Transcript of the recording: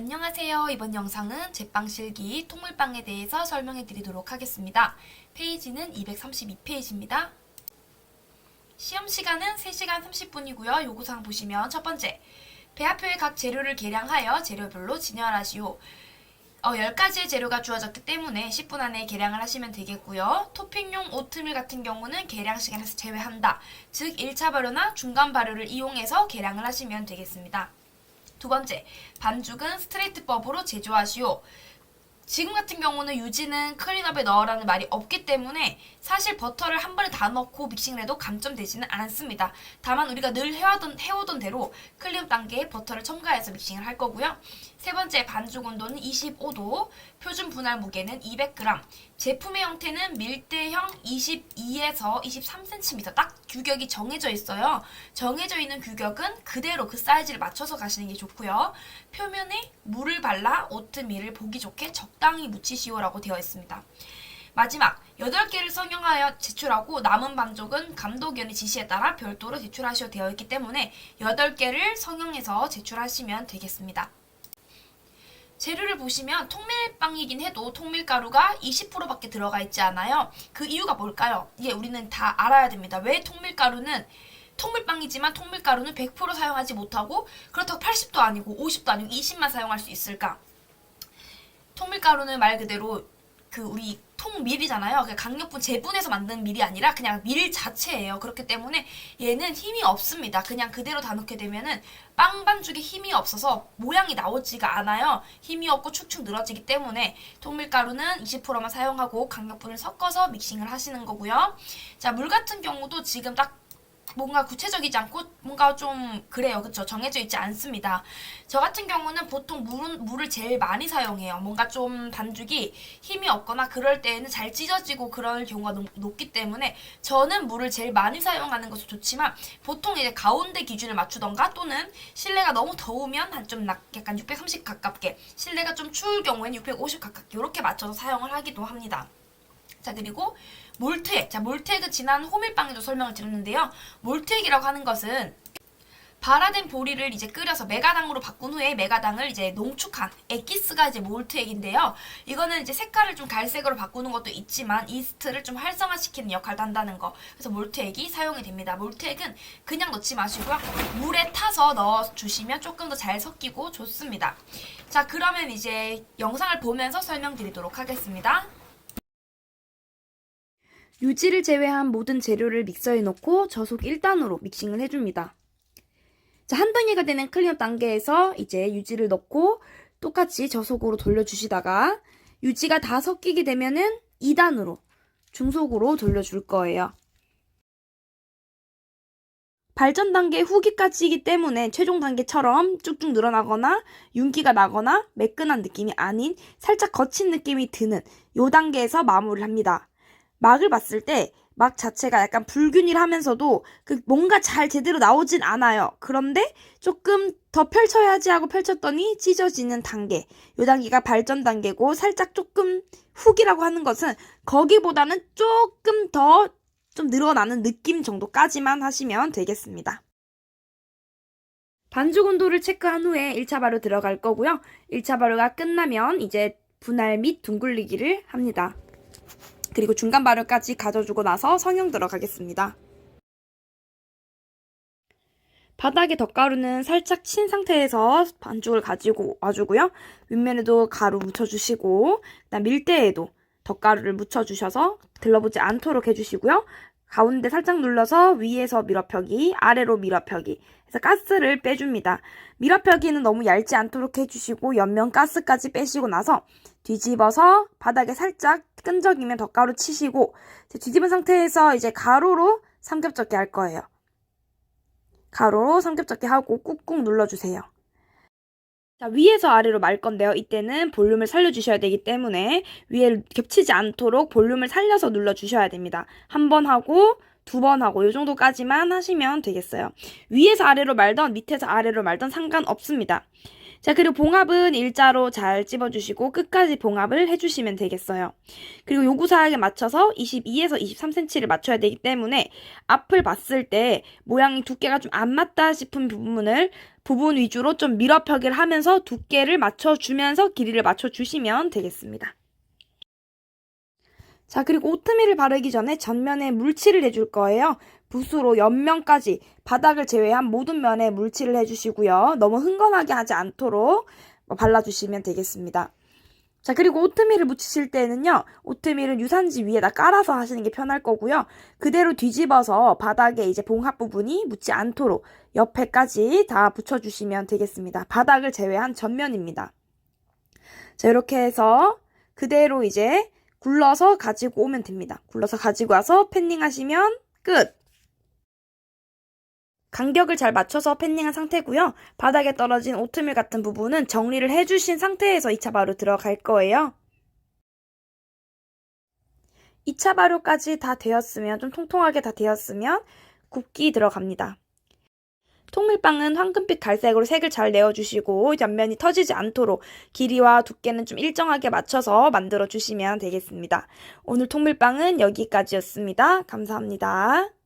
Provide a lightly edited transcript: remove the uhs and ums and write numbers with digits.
안녕하세요. 이번 영상은 제빵실기 통밀빵에 대해서 설명해 드리도록 하겠습니다. 페이지는 232페이지입니다. 시험 시간은 3시간 30분이고요. 요구사항 보시면 첫 번째, 배합표에 각 재료를 계량하여 재료별로 진열하시오. 10가지의 재료가 주어졌기 때문에 10분 안에 계량을 하시면 되겠고요. 토핑용 오트밀 같은 경우는 계량 시간에서 제외한다. 즉 1차 발효나 중간 발효를 이용해서 계량을 하시면 되겠습니다. 두 번째, 반죽은 스트레이트법으로 제조하시오. 지금 같은 경우는 유지는 클린업에 넣으라는 말이 없기 때문에 사실 버터를 한 번에 다 넣고 믹싱을 해도 감점되지는 않습니다. 다만 우리가 늘 해오던 대로 클린업 단계에 버터를 첨가해서 믹싱을 할 거고요. 세 번째, 반죽 온도는 25도, 표준 분할 무게는 200g, 제품의 형태는 밀대형 22에서 23cm 딱 규격이 정해져 있어요. 정해져 있는 규격은 그대로 그 사이즈를 맞춰서 가시는 게 좋고요. 표면에 물을 발라 오트밀을 보기 좋게 적당히 묻히시오라고 되어 있습니다. 마지막, 8개를 성형하여 제출하고 남은 반죽은 감독위원의 지시에 따라 별도로 제출하시오 되어 있기 때문에 8개를 성형해서 제출하시면 되겠습니다. 재료를 보시면 통밀빵이긴 해도 통밀가루가 20%밖에 들어가 있지 않아요. 그 이유가 뭘까요? 이게 우리는 다 알아야 됩니다. 왜 통밀가루는 통밀빵이지만 통밀가루는 100% 사용하지 못하고 그렇다고 80도 아니고 50도 아니고 20만 사용할 수 있을까? 통밀가루는 말 그대로 우리 통밀이잖아요. 강력분 재분해서 만든 밀이 아니라 그냥 밀 자체예요. 그렇기 때문에 얘는 힘이 없습니다. 그냥 그대로 다 넣게 되면은 빵 반죽에 힘이 없어서 모양이 나오지가 않아요. 힘이 없고 축축 늘어지기 때문에 통밀가루는 20%만 사용하고 강력분을 섞어서 믹싱을 하시는 거고요. 자, 물 같은 경우도 지금 딱 뭔가 구체적이지 않고 뭔가 좀 그래요. 그쵸? 정해져 있지 않습니다. 저 같은 경우는 보통 물을 제일 많이 사용해요. 뭔가 좀 반죽이 힘이 없거나 그럴 때에는 잘 찢어지고 그럴 경우가 높기 때문에 저는 물을 제일 많이 사용하는 것도 좋지만 보통 이제 가운데 기준을 맞추던가 또는 실내가 너무 더우면 한 좀 약간 630 가깝게, 실내가 좀 추울 경우에는 650 가깝게 이렇게 맞춰서 사용을 하기도 합니다. 자, 그리고 몰트액. 자, 몰트액은 지난 호밀빵에도 설명을 드렸는데요. 몰트액이라고 하는 것은 발화된 보리를 이제 끓여서 메가당으로 바꾼 후에 메가당을 이제 농축한 액기스가 이제 몰트액인데요. 이거는 이제 색깔을 좀 갈색으로 바꾸는 것도 있지만 이스트를 좀 활성화시키는 역할도 한다는 거. 그래서 몰트액이 사용이 됩니다. 몰트액은 그냥 넣지 마시고요. 물에 타서 넣어주시면 조금 더 잘 섞이고 좋습니다. 자, 그러면 이제 영상을 보면서 설명드리도록 하겠습니다. 유지를 제외한 모든 재료를 믹서에 넣고 저속 1단으로 믹싱을 해줍니다. 자, 한 덩이가 되는 클린업 단계에서 이제 유지를 넣고 똑같이 저속으로 돌려주시다가 유지가 다 섞이게 되면은 2단으로 중속으로 돌려줄 거예요. 발전 단계 후기까지이기 때문에 최종 단계처럼 쭉쭉 늘어나거나 윤기가 나거나 매끈한 느낌이 아닌 살짝 거친 느낌이 드는 이 단계에서 마무리를 합니다. 막을 봤을 때 막 자체가 약간 불균일하면서도 뭔가 잘 제대로 나오진 않아요. 그런데 조금 더 펼쳐야지 하고 펼쳤더니 찢어지는 단계. 이 단계가 발전 단계고 살짝 조금 훅이라고 하는 것은 거기보다는 조금 더 좀 늘어나는 느낌 정도까지만 하시면 되겠습니다. 반죽 온도를 체크한 후에 1차 발효 들어갈 거고요. 1차 발효가 끝나면 이제 분할 및 둥글리기를 합니다. 그리고 중간 발효까지 가져주고 나서 성형 들어가겠습니다. 바닥에 덧가루는 살짝 친 상태에서 반죽을 가지고 와주고요. 윗면에도 가루 묻혀주시고 그다음 밀대에도 덧가루를 묻혀주셔서 들러붙지 않도록 해주시고요. 가운데 살짝 눌러서 위에서 밀어펴기, 아래로 밀어펴기 해서 가스를 빼줍니다. 밀어펴기는 너무 얇지 않도록 해주시고 옆면 가스까지 빼시고 나서 뒤집어서 바닥에 살짝 끈적이면 덧가루 치시고 뒤집은 상태에서 이제 가로로 삼겹젓기 할 거예요. 가로로 삼겹젓기 하고 꾹꾹 눌러주세요. 자, 위에서 아래로 말 건데요. 이때는 볼륨을 살려주셔야 되기 때문에 위에 겹치지 않도록 볼륨을 살려서 눌러주셔야 됩니다. 한 번 하고 두 번 하고 이 정도까지만 하시면 되겠어요. 위에서 아래로 말던 밑에서 아래로 말던 상관없습니다. 자, 그리고 봉합은 일자로 잘 찝어주시고 끝까지 봉합을 해주시면 되겠어요. 그리고 요구사항에 맞춰서 22에서 23cm를 맞춰야 되기 때문에 앞을 봤을 때 모양이 두께가 좀 안 맞다 싶은 부분 위주로 좀 밀어펴기를 하면서 두께를 맞춰주면서 길이를 맞춰주시면 되겠습니다. 자, 그리고 오트밀을 바르기 전에 전면에 물칠을 해줄 거예요. 붓으로 옆면까지 바닥을 제외한 모든 면에 물칠을 해주시고요. 너무 흥건하게 하지 않도록 발라주시면 되겠습니다. 자, 그리고 오트밀을 묻히실 때는요. 오트밀은 유산지 위에다 깔아서 하시는 게 편할 거고요. 그대로 뒤집어서 바닥에 이제 봉합 부분이 묻지 않도록 옆에까지 다 붙여주시면 되겠습니다. 바닥을 제외한 전면입니다. 자, 이렇게 해서 그대로 이제 굴러서 가지고 오면 됩니다. 굴러서 가지고 와서 팬닝 하시면 끝! 간격을 잘 맞춰서 팬닝한 상태고요. 바닥에 떨어진 오트밀 같은 부분은 정리를 해주신 상태에서 2차 발효 들어갈 거예요. 2차 발효까지 다 되었으면, 좀 통통하게 다 되었으면 굽기 들어갑니다. 통밀빵은 황금빛 갈색으로 색을 잘 내어주시고 옆면이 터지지 않도록 길이와 두께는 좀 일정하게 맞춰서 만들어 주시면 되겠습니다. 오늘 통밀빵은 여기까지였습니다. 감사합니다.